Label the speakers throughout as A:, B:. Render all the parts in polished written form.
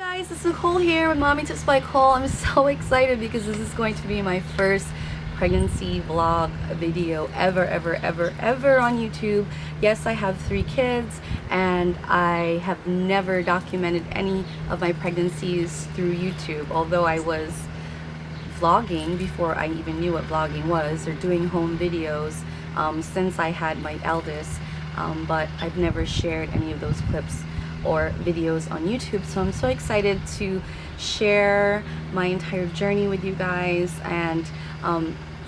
A: Guys, it's Nicole here with Mommy Tips by Cole. I'm so excited because this is going to be my first pregnancy vlog video ever on YouTube. Yes, I have 3 kids and I have never documented any of my pregnancies through YouTube, although I was vlogging before I even knew what vlogging was, or doing home videos since I had my eldest, but I've never shared any of those clips or videos on YouTube. So I'm so excited to share my entire journey with you guys, and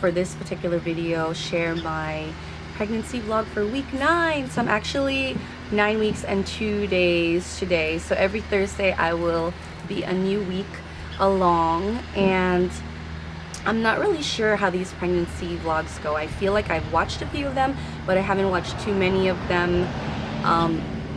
A: for this particular video, share my pregnancy vlog for week 9. So I'm actually 9 weeks and 2 days today. So every Thursday I will be a new week along, and I'm not really sure how these pregnancy vlogs go. I feel like I've watched a few of them, but I haven't watched too many of them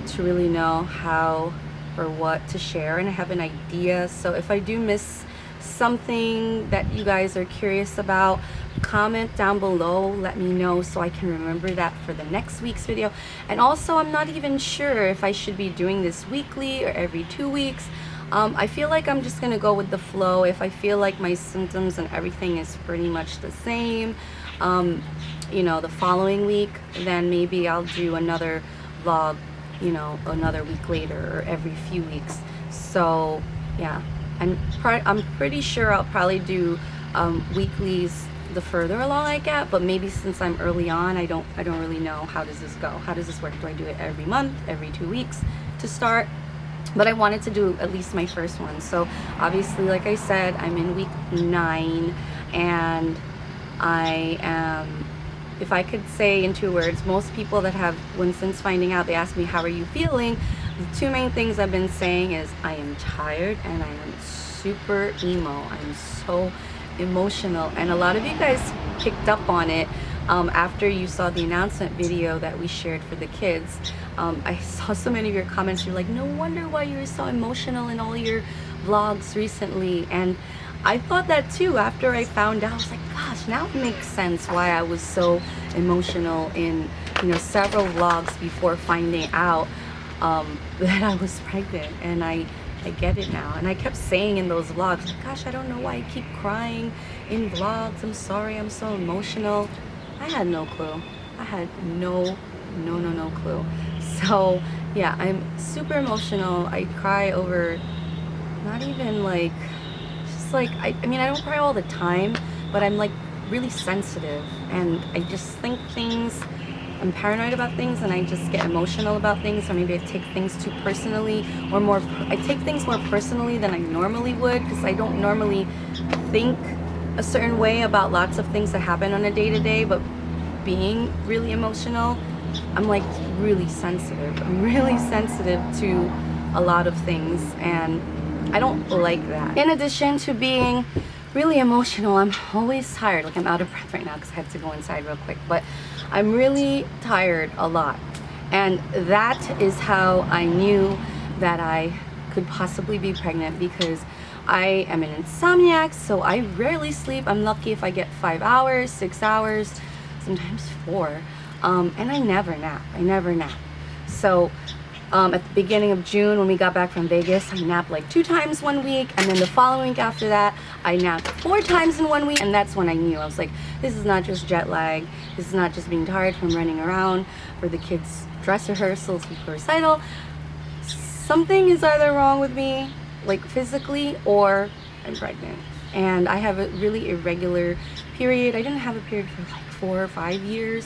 A: to really know how or what to share, and I have an idea. So if I do miss something that you guys are curious about, comment down below, let me know so I can remember that for the next week's video. And also, I'm not even sure if I should be doing this weekly or every 2 weeks. I feel like I'm just gonna go with the flow. If I feel like my symptoms and everything is pretty much the same, you know, the following week, then maybe I'll do another vlog, you know, another week later, or every few weeks. So yeah, I'm pretty sure I'll probably do weeklies the further along I get, but maybe since I'm early on, I don't really know how does this go. How does this work? Do I do it every month, every 2 weeks to start? But I wanted to do at least my first one. So obviously, like I said, I'm in week 9, and I am, if I could say in 2 words, most people that have, since finding out, they ask me, how are you feeling? The 2 main things I've been saying is I am tired and I am super emo. I'm so emotional, and a lot of you guys picked up on it after you saw the announcement video that we shared for the kids. I saw so many of your comments. You're like, no wonder why you were so emotional in all your vlogs recently. And I thought that too after I found out. I was like, gosh, now it makes sense why I was so emotional in, you know, several vlogs before finding out that I was pregnant. And I get it now. And I kept saying in those vlogs, like, gosh, I don't know why I keep crying in vlogs. I'm sorry, I'm so emotional. I had no clue. I had no clue. So yeah, I'm super emotional. I cry over, not even like, just like, I mean, I don't cry all the time, but I'm like really sensitive, and I just think things, I'm paranoid about things, and I just get emotional about things, or maybe I take things too personally, or more, I take things more personally than I normally would, because I don't normally think a certain way about lots of things that happen on a day-to-day, but being really emotional, I'm like really sensitive. I'm really sensitive to a lot of things, and I don't like that. In addition to being really emotional, I'm always tired. Like, I'm out of breath right now because I had to go inside real quick, but I'm really tired a lot. And that is how I knew that I could possibly be pregnant, because I am an insomniac, so I rarely sleep. I'm lucky if I get 5 hours, 6 hours, sometimes 4. And I never nap. So at the beginning of June, when we got back from Vegas, I napped like 2 times 1 week, and then the following week after that, I napped 4 times in 1 week. And that's when I knew. I was like, this is not just jet lag. This is not just being tired from running around for the kids' dress rehearsals before recital. Something is either wrong with me, like physically, or I'm pregnant. And I have a really irregular period. I didn't have a period for like 4 or 5 years.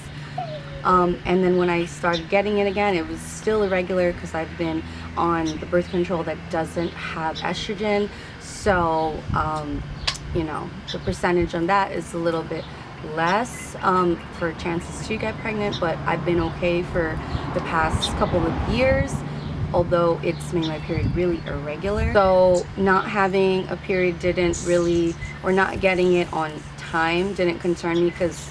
A: And then when I started getting it again, it was still irregular because I've been on the birth control that doesn't have estrogen. So, you know, the percentage on that is a little bit less for chances to get pregnant, but I've been okay for the past couple of years, although it's made my period really irregular. So not having a period didn't really, or not getting it on time didn't concern me, because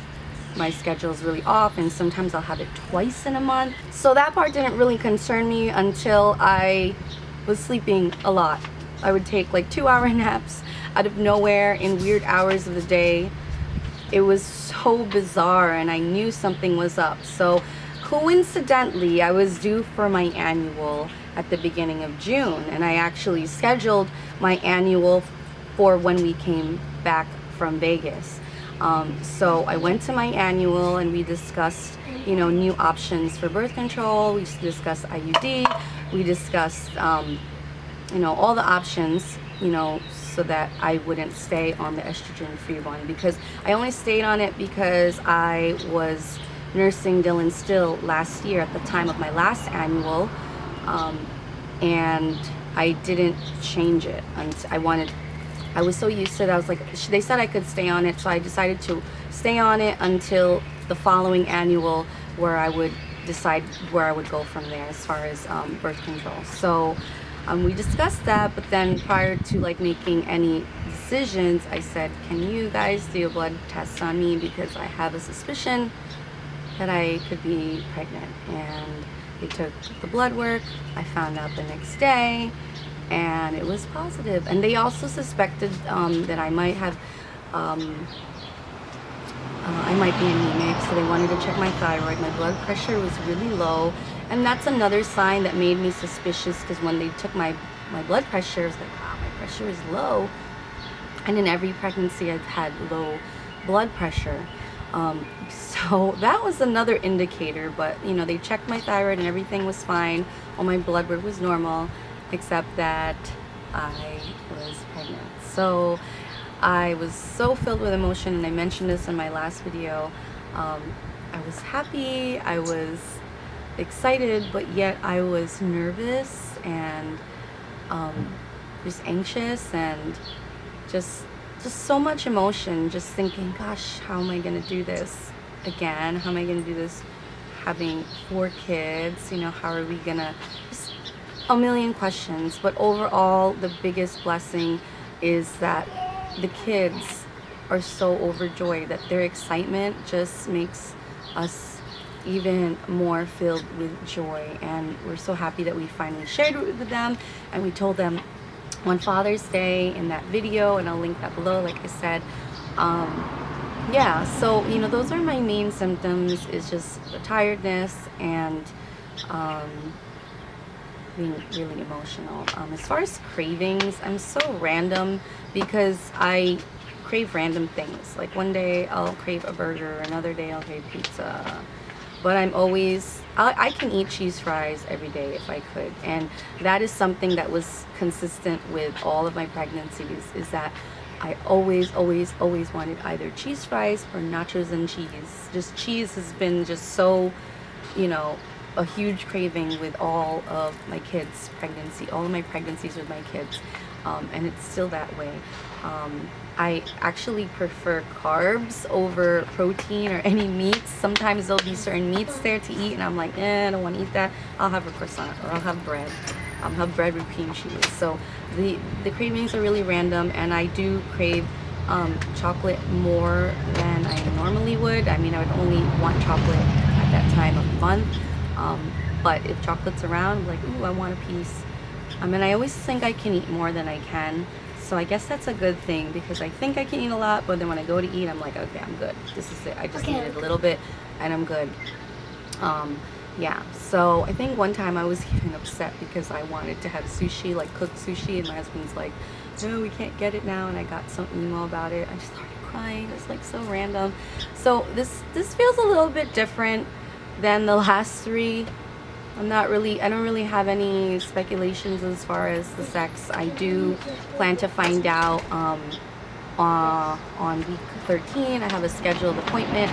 A: my schedule is really off, and sometimes I'll have it twice in a month. So that part didn't really concern me until I was sleeping a lot. I would take like 2-hour naps out of nowhere in weird hours of the day. It was so bizarre, and I knew something was up. So coincidentally, I was due for my annual, at the beginning of June, and I actually scheduled my annual for when we came back from Vegas. So I went to my annual and we discussed, you know, new options for birth control. We discussed IUD. We discussed, you know, all the options, you know, so that I wouldn't stay on the estrogen-free one, because I only stayed on it because I was nursing Dylan still last year at the time of my last annual, and I didn't change it. And I was so used to it. I was like, they said I could stay on it, so I decided to stay on it until the following annual, where I would decide where I would go from there as far as birth control. So we discussed that, but then prior to like making any decisions, I said, can you guys do a blood test on me, because I have a suspicion that I could be pregnant. And they took the blood work. I found out the next day, and it was positive. And they also suspected that I might have, I might be anemic, so they wanted to check my thyroid. My blood pressure was really low, and that's another sign that made me suspicious, because when they took my blood pressure, I was like, wow, my pressure is low. And in every pregnancy, I've had low blood pressure. So that was another indicator, but you know, they checked my thyroid and everything was fine. All my blood work was normal, except that I was pregnant. So I was so filled with emotion, and I mentioned this in my last video. I was happy, I was excited, but yet I was nervous and just anxious, and just so much emotion, just thinking, gosh, how am I gonna do this again? How am I gonna do this having 4 kids? You know, how are we gonna, just a million questions. But overall, the biggest blessing is that the kids are so overjoyed, that their excitement just makes us even more filled with joy. And we're so happy that we finally shared it with them, and we told them on Father's Day in that video, and I'll link that below, like I said. Yeah, so you know, those are my main symptoms, is just the tiredness and being really emotional. As far as cravings, I'm so random, because I crave random things. Like one day I'll crave a burger, another day I'll crave pizza, but I'm always, I can eat cheese fries every day if I could. And that is something that was consistent with all of my pregnancies, is that I always wanted either cheese fries or nachos and cheese. Just cheese has been just so, you know, a huge craving with all of my kids' pregnancy, all of my pregnancies with my kids, and it's still that way. I actually prefer carbs over protein or any meats. Sometimes there'll be certain meats there to eat, and I'm like, I don't want to eat that. I'll have a croissant, or I'll have bread. I'll have bread with cream cheese. So the cravings are really random, and I do crave chocolate more than I normally would. I mean, I would only want chocolate at that time of month, but if chocolate's around, I'm like, ooh, I want a piece. And I always think I can eat more than I can. So I guess that's a good thing, because I think I can eat a lot, but then when I go to eat, I'm like, okay, I'm good. This is it. I just needed a little bit, and I'm good. Yeah, so I think one time I was even upset because I wanted to have sushi, like cooked sushi, and my husband's like, no, we can't get it now, and I got some email about it. I just started crying. It's like so random. So this feels a little bit different than the last 3. I don't really have any speculations as far as the sex. I do plan to find out on week 13. I have a scheduled appointment.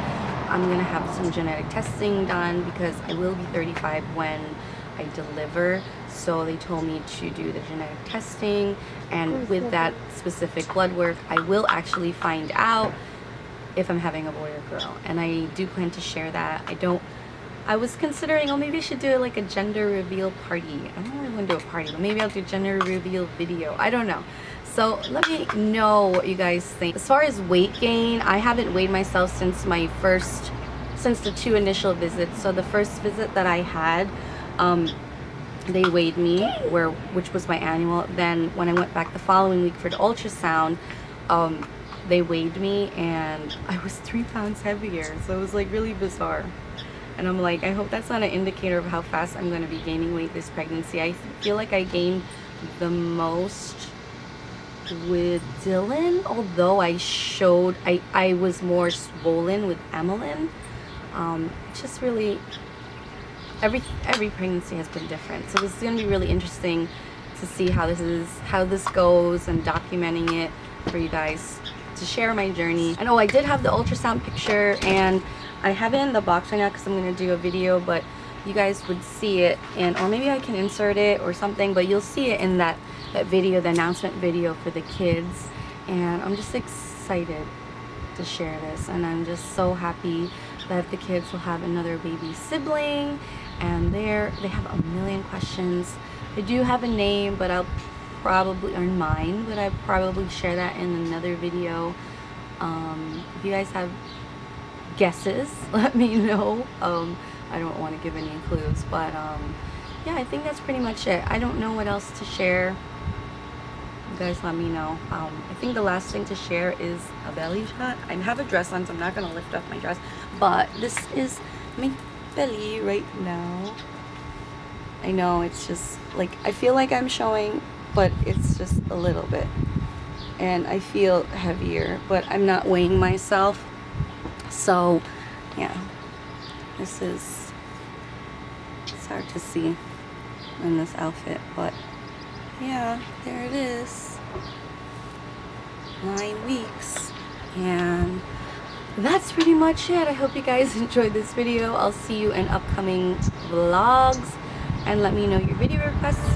A: I'm going to have some genetic testing done, because I will be 35 when I deliver. So they told me to do the genetic testing, and with that specific blood work, I will actually find out if I'm having a boy or girl. And I do plan to share that. I was considering, oh, maybe I should do like a gender reveal party. I don't really want to do a party, but maybe I'll do a gender reveal video. I don't know. So let me know what you guys think. As far as weight gain, I haven't weighed myself since the 2 initial visits. So the first visit that I had, they weighed me, which was my annual. Then when I went back the following week for the ultrasound, they weighed me, and I was 3 pounds heavier. So it was like really bizarre. And I'm like, I hope that's not an indicator of how fast I'm going to be gaining weight this pregnancy. I feel like I gained the most with Dylan, although I was more swollen with Emmeline. It's just really, every pregnancy has been different. So this is going to be really interesting to see how this goes, and documenting it for you guys to share my journey. And oh, I did have the ultrasound picture, and I have it in the box right now because I'm going to do a video, but you guys would see it, or maybe I can insert it or something, but you'll see it in that video, the announcement video for the kids. And I'm just excited to share this, and I'm just so happy that the kids will have another baby sibling, and they have a million questions. I do have a name, but I'll probably, or mine, but I'll probably share that in another video. If you guys have guesses, let me know. I don't want to give any clues, but yeah, I think that's pretty much it. I don't know what else to share. You guys let me know. I think the last thing to share is a belly shot. I have a dress on, so I'm not going to lift up my dress, but this is my belly right now. I know it's just like, I feel like I'm showing, but it's just a little bit, and I feel heavier, but I'm not weighing myself. So yeah, it's hard to see in this outfit, but yeah, there it is. 9 weeks. And that's pretty much it. I hope you guys enjoyed this video. I'll see you in upcoming vlogs, and let me know your video requests